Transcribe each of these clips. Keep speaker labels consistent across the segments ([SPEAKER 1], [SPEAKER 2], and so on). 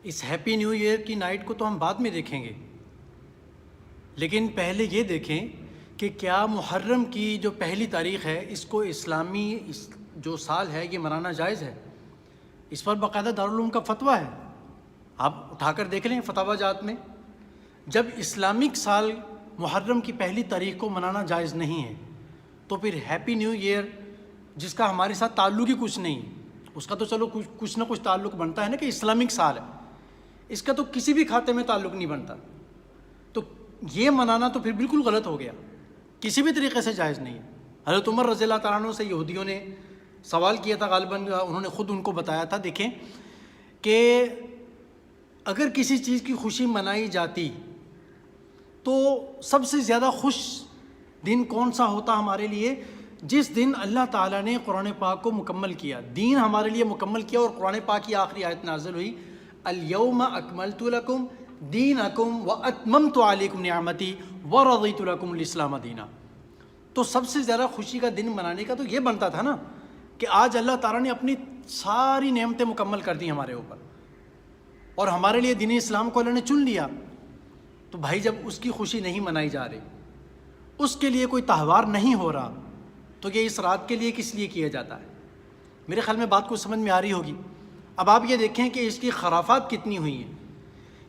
[SPEAKER 1] اس happy new year کی night کو تو ہم بعد میں دیکھیں گے، لیکن پہلے یہ دیکھیں کہ کیا محرم کی جو پہلی تاریخ ہے اس کو اسلامی جو سال ہے یہ منانا جائز ہے؟ اس پر باقاعدہ دارالعلوم کا فتویٰ ہے، آپ اٹھا کر دیکھ لیں فتاوی جات میں۔ جب اسلامک سال محرم کی پہلی تاریخ کو منانا جائز نہیں ہے تو پھر ہیپی نیو ایئر جس کا ہمارے ساتھ تعلق ہی کچھ نہیں، اس کا تو چلو کچھ نہ کچھ تعلق بنتا ہے نا کہ اسلامک سال ہے، اس کا تو کسی بھی کھاتے میں تعلق نہیں بنتا، تو یہ منانا تو پھر بالکل غلط ہو گیا، کسی بھی طریقے سے جائز نہیں ہے۔ حضرت عمر رضی اللہ تعالیٰ عنہ سے یہودیوں نے سوال کیا تھا، غالباً انہوں نے خود ان کو بتایا تھا، دیکھیں کہ اگر کسی چیز کی خوشی منائی جاتی تو سب سے زیادہ خوش دن کون سا ہوتا ہمارے لیے؟ جس دن اللہ تعالیٰ نے قرآن پاک کو مکمل کیا، دین ہمارے لیے مکمل کیا، اور قرآن پاک کی آخری آیت نازل ہوئی، الیوم اکملت لکم دینکم واتممت علیکم نعمتی ورضیت لکم الاسلام دینا۔ تو سب سے زیادہ خوشی کا دن منانے کا تو یہ بنتا تھا نا کہ آج اللہ تعالیٰ نے اپنی ساری نعمتیں مکمل کر دی ہمارے اوپر، اور ہمارے لیے دین اسلام کو اللہ نے چن لیا، تو بھائی جب اس کی خوشی نہیں منائی جا رہی، اس کے لیے کوئی تہوار نہیں ہو رہا، تو یہ اس رات کے لیے کس لیے کیا جاتا ہے؟ میرے خیال میں بات کو سمجھ میں آ رہی ہوگی۔ اب آپ یہ دیکھیں کہ اس کی خرافات کتنی ہوئی ہیں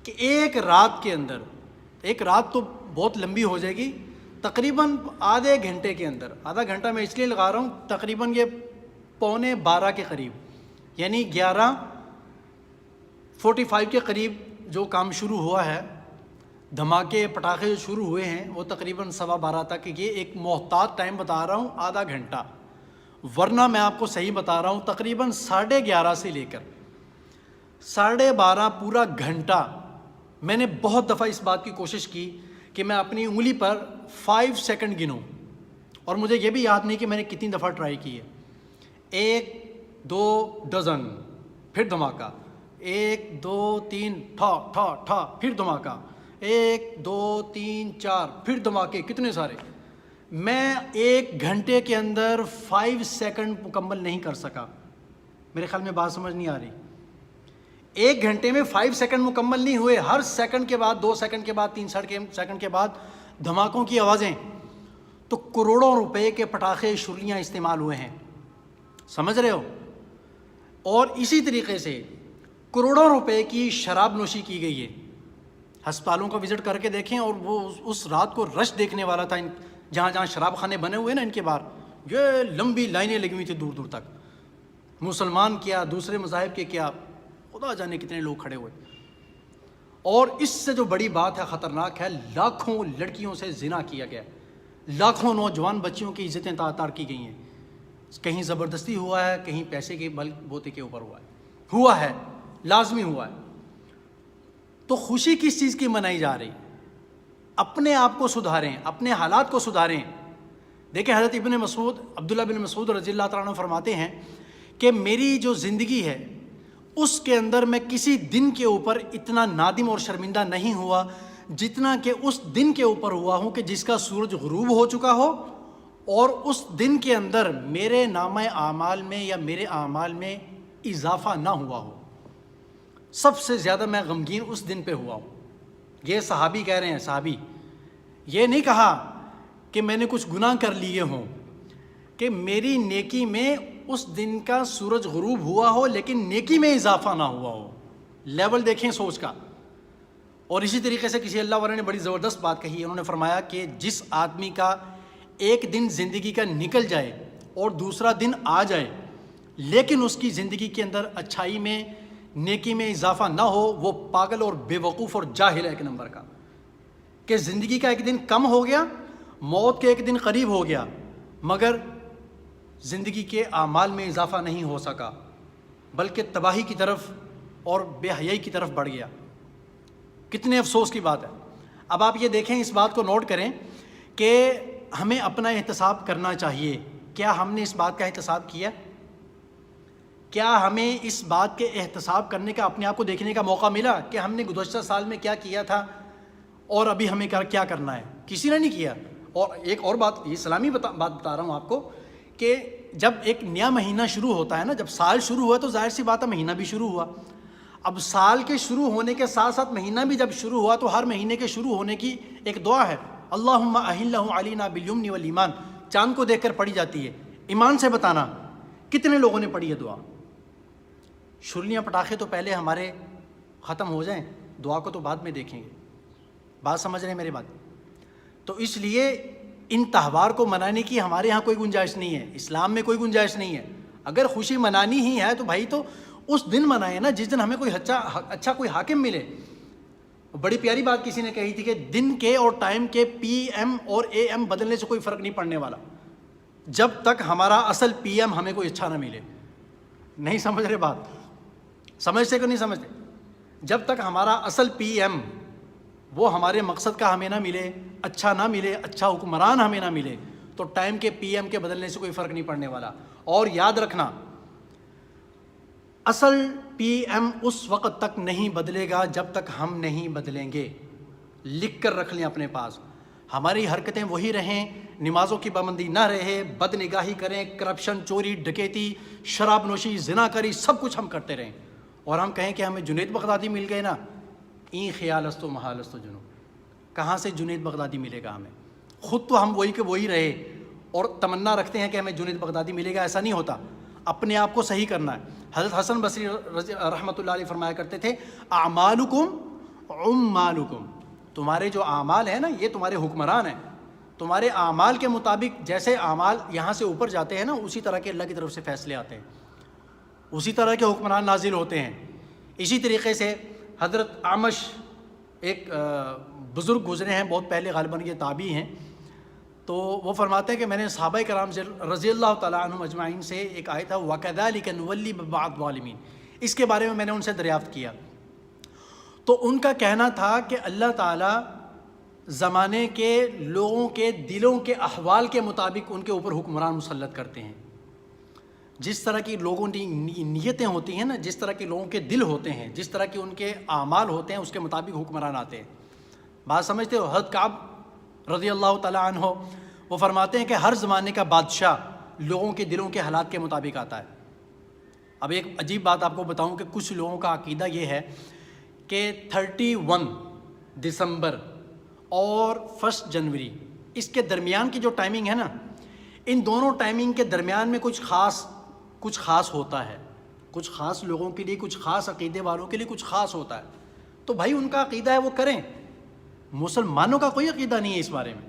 [SPEAKER 1] کہ ایک رات کے اندر، ایک رات تو بہت لمبی ہو جائے گی، تقریباً آدھے گھنٹے کے اندر، آدھا گھنٹہ میں اس لیے لگا رہا ہوں، تقریباً یہ 11:15 کے قریب، یعنی 11:45 کے قریب جو کام شروع ہوا ہے، دھماکے پٹاخے جو شروع ہوئے ہیں وہ تقریباً 12:15 تک، یہ ایک محتاط ٹائم بتا رہا ہوں، آدھا گھنٹہ، ورنہ میں آپ کو صحیح بتا رہا ہوں تقریباً 11:30 سے لے کر 12:30 پورا گھنٹہ میں نے بہت دفعہ اس بات کی کوشش کی کہ میں اپنی انگلی پر 5 سیکنڈ گنوں، اور مجھے یہ بھی یاد نہیں کہ میں نے کتنی دفعہ ٹرائی کی ہے۔ 1 2 ڈزن، پھر دھماکہ، 1 2 3 ٹھا ٹھا ٹھا، پھر دھماکہ، 1 2 3 4، پھر دھماکے، کتنے سارے۔ میں 1 گھنٹے کے اندر 5 سیکنڈ مکمل نہیں کر سکا، میرے خیال میں بات سمجھ نہیں آ رہی۔ 1 گھنٹے میں 5 سیکنڈ مکمل نہیں ہوئے، ہر سیکنڈ کے بعد، 2 سیکنڈ کے بعد، 3 سیکنڈ کے بعد دھماکوں کی آوازیں، تو کروڑوں روپے کے پٹاخے شرلیاں استعمال ہوئے ہیں، سمجھ رہے ہو؟ اور اسی طریقے سے کروڑوں روپے کی شراب نوشی کی گئی ہے۔ ہسپتالوں کو وزٹ کر کے دیکھیں، اور وہ اس رات کو رش دیکھنے والا تھا، جہاں جہاں شراب خانے بنے ہوئے نا ان کے باہر، یہ لمبی لائنیں لگی ہوئی تھی دور دور تک، مسلمان کیا، دوسرے مذاہب کے کیا، خدا جانے کتنے لوگ کھڑے ہوئے۔ اور اس سے جو بڑی بات ہے، خطرناک ہے، لاکھوں لڑکیوں سے زنا کیا گیا، لاکھوں نوجوان بچیوں کی عزتیں تار کی گئی ہیں، کہیں زبردستی ہوا ہے، کہیں پیسے کے بل بوتے کے اوپر ہوا ہے، لازمی ہوا ہے۔ تو خوشی کس چیز کی منائی جا رہی؟ اپنے آپ کو سدھاریں، اپنے حالات کو سدھاریں۔ دیکھیں حضرت ابن مسعود، عبداللہ بن مسعود رضی اللہ تعالیٰ عنہ فرماتے ہیں کہ میری جو زندگی ہے اس کے اندر میں کسی دن کے اوپر اتنا نادم اور شرمندہ نہیں ہوا جتنا کہ اس دن کے اوپر ہوا ہوں کہ جس کا سورج غروب ہو چکا ہو، اور اس دن کے اندر میرے نامہ اعمال میں یا میرے اعمال میں اضافہ نہ ہوا ہو۔ سب سے زیادہ میں غمگین اس دن پہ ہوا ہوں۔ یہ صحابی کہہ رہے ہیں، صحابی، یہ نہیں کہا کہ میں نے کچھ گناہ کر لیے ہوں، کہ میری نیکی میں اس دن کا سورج غروب ہوا ہو لیکن نیکی میں اضافہ نہ ہوا ہو۔ لیول دیکھیں سوچ کا۔ اور اسی طریقے سے کسی اللہ والے نے بڑی زبردست بات کہی ہے، انہوں نے فرمایا کہ جس آدمی کا ایک دن زندگی کا نکل جائے اور دوسرا دن آ جائے لیکن اس کی زندگی کے اندر اچھائی میں، نیکی میں اضافہ نہ ہو، وہ پاگل اور بے وقوف اور جاہل ہے ایک نمبر کا، کہ زندگی کا ایک دن کم ہو گیا، موت کے ایک دن قریب ہو گیا، مگر زندگی کے اعمال میں اضافہ نہیں ہو سکا، بلکہ تباہی کی طرف اور بے حیائی کی طرف بڑھ گیا۔ کتنے افسوس کی بات ہے۔ اب آپ یہ دیکھیں، اس بات کو نوٹ کریں کہ ہمیں اپنا احتساب کرنا چاہیے۔ کیا ہم نے اس بات کا احتساب کیا؟ کیا ہمیں اس بات کے احتساب کرنے کا، اپنے آپ کو دیکھنے کا موقع ملا کہ ہم نے گزشتہ سال میں کیا کیا تھا اور ابھی ہمیں کیا کرنا ہے؟ کسی نے نہیں کیا۔ اور ایک اور بات، یہ اسلامی بات بتا رہا ہوں آپ کو، کہ جب ایک نیا مہینہ شروع ہوتا ہے نا، جب سال شروع ہوا تو ظاہر سی بات ہے مہینہ بھی شروع ہوا۔ اب سال کے شروع ہونے کے ساتھ ساتھ مہینہ بھی جب شروع ہوا تو ہر مہینے کے شروع ہونے کی ایک دعا ہے، اللہم اہلہ علینا بالیمن والایمان، چاند کو دیکھ کر پڑھی جاتی ہے۔ ایمان سے بتانا کتنے لوگوں نے پڑھی ہے دعا؟ چھریاں پٹاخے تو پہلے ہمارے ختم ہو جائیں، دعا کو تو بعد میں دیکھیں گے۔ بات سمجھ رہے ہیں میری بات؟ تو اس لیے ان تہوار کو منانے کی ہمارے ہاں کوئی گنجائش نہیں ہے، اسلام میں کوئی گنجائش نہیں ہے۔ اگر خوشی منانی ہی ہے تو بھائی تو اس دن منائیں نا جس دن ہمیں کوئی اچھا کوئی حاکم ملے۔ بڑی پیاری بات کسی نے کہی تھی کہ دن کے اور ٹائم کے پی ایم اور اے ایم بدلنے سے کوئی فرق نہیں پڑنے والا جب تک ہمارا اصل پی ایم ہمیں کوئی اچھا نہ ملے۔ نہیں سمجھ رہے بات؟ سمجھتے کہ نہیں سمجھتے؟ جب تک ہمارا اصل پی ایم وہ ہمارے مقصد کا ہمیں نہ ملے، اچھا نہ ملے، اچھا حکمران ہمیں نہ ملے، تو ٹائم کے پی ایم کے بدلنے سے کوئی فرق نہیں پڑنے والا۔ اور یاد رکھنا اصل پی ایم اس وقت تک نہیں بدلے گا جب تک ہم نہیں بدلیں گے۔ لکھ کر رکھ لیں اپنے پاس، ہماری حرکتیں وہی رہیں، نمازوں کی پابندی نہ رہے، بد نگاہی کریں، کرپشن، چوری، ڈکیتی، شراب نوشی، زنا کاری، سب کچھ ہم کرتے رہیں، اور ہم کہیں کہ ہمیں جنید بغدادی مل گئے نا، این خیال است و محال است و جنون، کہاں سے جنید بغدادی ملے گا ہمیں؟ خود تو ہم وہی کہ وہی رہے اور تمنا رکھتے ہیں کہ ہمیں جنید بغدادی ملے گا، ایسا نہیں ہوتا۔ اپنے آپ کو صحیح کرنا ہے۔ حضرت حسن بصری رحمۃ اللہ علیہ فرمایا کرتے تھے، اعمالکم عمالکم، تمہارے جو اعمال ہیں نا یہ تمہارے حکمران ہیں، تمہارے اعمال کے مطابق جیسے اعمال یہاں سے اوپر جاتے ہیں نا اسی طرح کے اللہ کی طرف سے فیصلے آتے ہیں، اسی طرح کے حکمران نازل ہوتے ہیں۔ اسی طریقے سے حضرت اعمش ایک بزرگ گزرے ہیں بہت پہلے، غالباً یہ تابعی ہیں، تو وہ فرماتے ہیں کہ میں نے صحابہ کرام رضی اللہ تعالیٰ عنہم اجمعین سے ایک آیت ہے وَكَذَلِكَ نُوَلِّي بَعْضَ الظَّالِمِينَ، اس کے بارے میں نے ان سے دریافت کیا، تو ان کا کہنا تھا کہ اللہ تعالیٰ زمانے کے لوگوں کے دلوں کے احوال کے مطابق ان کے اوپر حکمران مسلط کرتے ہیں۔ جس طرح کی لوگوں کی نیتیں ہوتی ہیں نا، جس طرح کے لوگوں کے دل ہوتے ہیں، جس طرح کے ان کے اعمال ہوتے ہیں، اس کے مطابق حکمران آتے ہیں۔ بات سمجھتے ہو؟ حضرت کعب رضی اللہ تعالیٰ عنہ وہ فرماتے ہیں کہ ہر زمانے کا بادشاہ لوگوں کے دلوں کے حالات کے مطابق آتا ہے۔ اب ایک عجیب بات آپ کو بتاؤں کہ کچھ لوگوں کا عقیدہ یہ ہے کہ 31 دسمبر اور 1 جنوری اس کے درمیان کی جو ٹائمنگ ہے نا، ان دونوں ٹائمنگ کے درمیان میں کچھ خاص ہوتا ہے، کچھ خاص لوگوں کے لیے، کچھ خاص عقیدے والوں کے لیے کچھ خاص ہوتا ہے۔ تو بھائی ان کا عقیدہ ہے وہ کریں، مسلمانوں کا کوئی عقیدہ نہیں ہے اس بارے میں،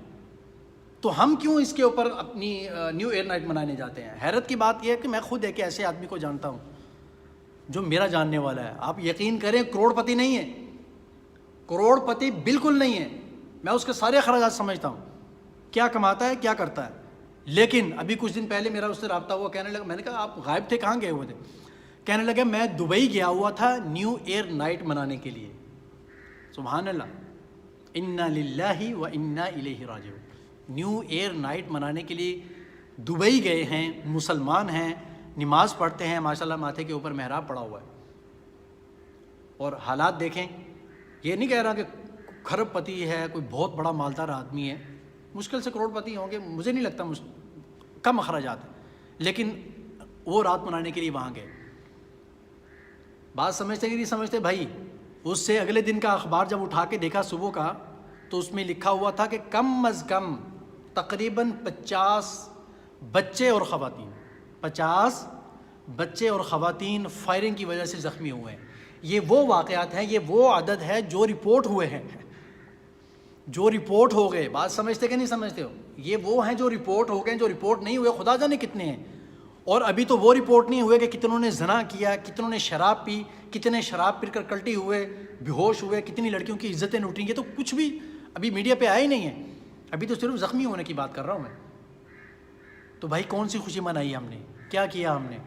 [SPEAKER 1] تو ہم کیوں اس کے اوپر اپنی نیو ایئر نائٹ منانے جاتے ہیں؟ حیرت کی بات یہ ہے کہ میں خود ایک ایسے آدمی کو جانتا ہوں جو میرا جاننے والا ہے، آپ یقین کریں کروڑ پتی نہیں ہے، کروڑ پتی بالکل نہیں ہے، میں اس کے سارے اخراجات سمجھتا ہوں، کیا کماتا ہے کیا کرتا ہے، لیکن ابھی کچھ دن پہلے میرا اس سے رابطہ ہوا، کہنے لگا، میں نے کہا آپ غائب تھے، کہاں گئے ہوئے تھے؟ کہنے لگا میں دبئی گیا ہوا تھا نیو ایئر نائٹ منانے کے لیے۔ سبحان اللہ، انا للہ و انا الیہ راجعون، نیو ایئر نائٹ منانے کے لیے دبئی گئے ہیں، مسلمان ہیں، نماز پڑھتے ہیں، ماشاءاللہ ماتھے کے اوپر محراب پڑا ہوا ہے، اور حالات دیکھیں۔ یہ نہیں کہہ رہا کہ کھرب پتی ہے، کوئی بہت بڑا مالدار آدمی ہے، مشکل سے کروڑ پتی ہوں گے، مجھے نہیں لگتا، کم اخراجات ہیں، لیکن وہ رات منانے کے لیے وہاں گئے۔ بات سمجھتے کہ نہیں سمجھتے بھائی؟ اس سے اگلے دن کا اخبار جب اٹھا کے دیکھا صبح کا، تو اس میں لکھا ہوا تھا کہ کم از کم تقریباً 50 بچے اور خواتین، 50 بچے اور خواتین فائرنگ کی وجہ سے زخمی ہوئے ہیں۔ یہ وہ واقعات ہیں، یہ وہ عدد ہے جو رپورٹ ہوئے ہیں، جو رپورٹ ہو گئے۔ بات سمجھتے کہ نہیں سمجھتے ہو؟ یہ وہ ہیں جو رپورٹ ہو گئے، جو رپورٹ نہیں ہوئے خدا جانے کتنے ہیں، اور ابھی تو وہ رپورٹ نہیں ہوئے کہ کتنوں نے زنا کیا، کتنوں نے شراب پی، کتنے شراب پی کر کلٹی ہوئے، بے ہوش ہوئے، کتنی لڑکیوں کی عزتیں لوٹیں، یہ تو کچھ بھی ابھی میڈیا پہ آیا ہی نہیں ہے، ابھی تو صرف زخمی ہونے کی بات کر رہا ہوں میں۔ تو بھائی کون سی خوشی منائی ہم نے، کیا کیا ہم نے؟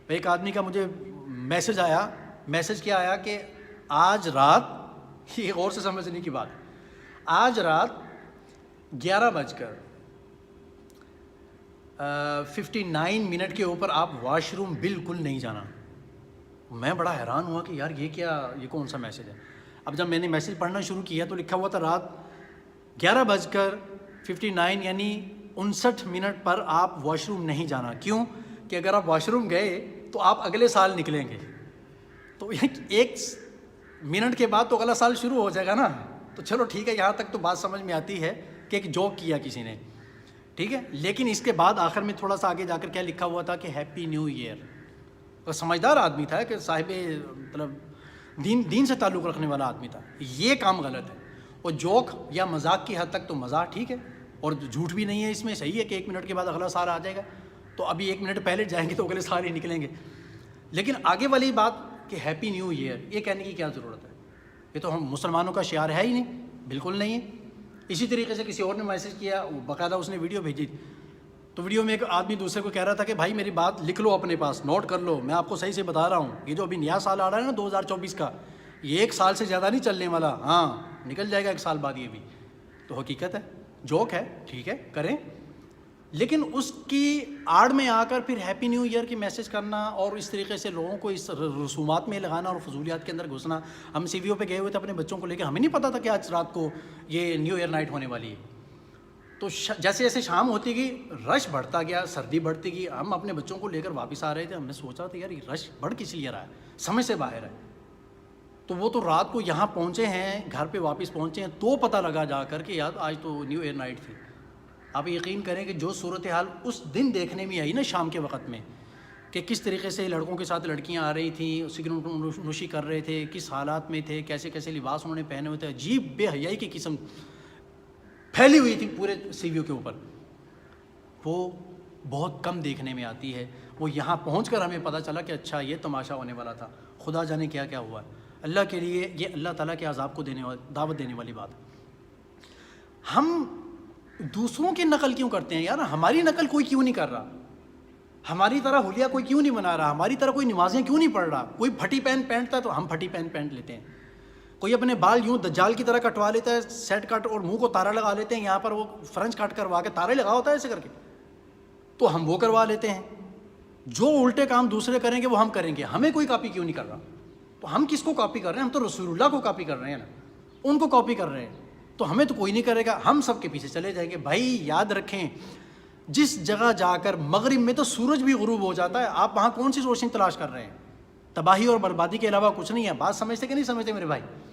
[SPEAKER 1] ایک آدمی کا مجھے میسج کیا آیا کہ آج رات، یہ غور سے سمجھنے کی بات، آج رات 11:59 کے اوپر آپ واش روم بالکل نہیں جانا۔ میں بڑا حیران ہوا کہ یار یہ کون سا میسج ہے؟ اب جب میں نے میسج پڑھنا شروع کیا تو لکھا ہوا تھا رات 11:59 یعنی 59 منٹ پر آپ واش روم نہیں جانا۔ کیوں؟ کہ اگر آپ واش روم گئے تو آپ اگلے سال نکلیں گے، تو ایک منٹ کے بعد تو اگلا سال شروع ہو جائے گا نا. تو چلو ٹھیک ہے, یہاں تک تو بات سمجھ میں آتی ہے کہ ایک جوک کیا کسی نے, ٹھیک ہے. لیکن اس کے بعد آخر میں تھوڑا سا آگے جا کر کیا لکھا ہوا تھا کہ ہیپی نیو ایئر. اور سمجھدار آدمی تھا کہ صاحب مطلب دین سے تعلق رکھنے والا آدمی تھا. یہ کام غلط ہے. اور جوک یا مذاق کی حد تک تو مذاق ٹھیک ہے, اور جھوٹ بھی نہیں ہے اس میں, صحیح ہے کہ 1 منٹ کے بعد اگلا سال آ جائے گا, تو ابھی 1 منٹ پہلے جائیں گے تو اگلے سال ہی نکلیں گے. لیکن آگے والی بات کہ ہیپی نیو ایئر, یہ کہنے کی کیا ضرورت ہے؟ یہ تو ہم مسلمانوں کا شعار ہے ہی نہیں, بالکل نہیں ہے. اسی طریقے سے کسی اور نے میسج کیا, باقاعدہ اس نے ویڈیو بھیجی, تو ویڈیو میں ایک آدمی دوسرے کو کہہ رہا تھا کہ بھائی میری بات لکھ لو اپنے پاس, نوٹ کر لو, میں آپ کو صحیح سے بتا رہا ہوں, یہ جو ابھی نیا سال آ رہا ہے نا 2024 کا, یہ 1 سال سے زیادہ نہیں چلنے والا, ہاں نکل جائے گا 1 سال بعد یہ بھی. تو حقیقت ہے, جوک ہے, ٹھیک ہے کریں, لیکن اس کی آڑ میں آ کر پھر ہیپی نیو ایئر کی میسج کرنا اور اس طریقے سے لوگوں کو اس رسومات میں لگانا اور فضولیات کے اندر گھسنا. ہم سی وی او پہ گئے ہوئے تھے اپنے بچوں کو لے کے, ہمیں نہیں پتا تھا کہ آج رات کو یہ نیو ایئر نائٹ ہونے والی ہے. تو جیسے جیسے شام ہوتی گئی رش بڑھتا گیا, سردی بڑھتی گئی, ہم اپنے بچوں کو لے کر واپس آ رہے تھے, ہم نے سوچا تھا یار یہ رش بڑھ کس لیے رہا ہے, سمجھ سے باہر ہے. تو وہ تو رات کو یہاں پہنچے ہیں, گھر پہ واپس پہنچے ہیں, تو پتہ لگا جا کر کہ یار آج تو نیو ایئر نائٹ تھی. آپ یقین کریں کہ جو صورتحال اس دن دیکھنے میں آئی نا شام کے وقت میں, کہ کس طریقے سے لڑکوں کے ساتھ لڑکیاں آ رہی تھیں, سگریٹ نوشی کر رہے تھے, کس حالات میں تھے, کیسے کیسے لباس انہوں نے پہنے ہوئے تھے, عجیب بے حیائی کی قسم پھیلی ہوئی تھی پورے سی وی او کے اوپر, وہ بہت کم دیکھنے میں آتی ہے. وہ یہاں پہنچ کر ہمیں پتہ چلا کہ اچھا یہ تماشا ہونے والا تھا, خدا جانے کیا کیا ہوا. اللہ کے لیے یہ اللہ تعالیٰ کے عذاب کو دعوت دینے والی بات. ہم دوسروں کی نقل کیوں کرتے ہیں یار؟ ہماری نقل کوئی کیوں نہیں کر رہا؟ ہماری طرح حلیہ کوئی کیوں نہیں بنا رہا؟ ہماری طرح کوئی نمازیں کیوں نہیں پڑھ رہا؟ کوئی پھٹی پینٹ پہنتا ہے تو ہم پھٹی پینٹ لیتے ہیں, کوئی اپنے بال یوں دجال کی طرح کٹوا لیتا ہے, سیٹ کٹ, اور منہ کو تارا لگا لیتے ہیں, یہاں پر وہ فرنچ کٹ کروا کے تارے لگا ہوتا ہے ایسے کر کے, تو ہم وہ کروا لیتے ہیں. جو الٹے کام دوسرے کریں گے وہ ہم کریں گے, ہمیں کوئی کاپی کیوں نہیں کر رہا؟ تو ہم کس کو کاپی کر رہے ہیں؟ ہم تو رسول اللہ کو کاپی کر رہے ہیں نا, ان کو کاپی کر رہے ہیں. تو ہمیں تو کوئی نہیں کرے گا, ہم سب کے پیچھے چلے جائیں گے. بھائی یاد رکھیں, جس جگہ جا کر مغرب میں تو سورج بھی غروب ہو جاتا ہے, آپ وہاں کون سی روشنی تلاش کر رہے ہیں؟ تباہی اور بربادی کے علاوہ کچھ نہیں ہے. بات سمجھتے کہ نہیں سمجھتے میرے بھائی؟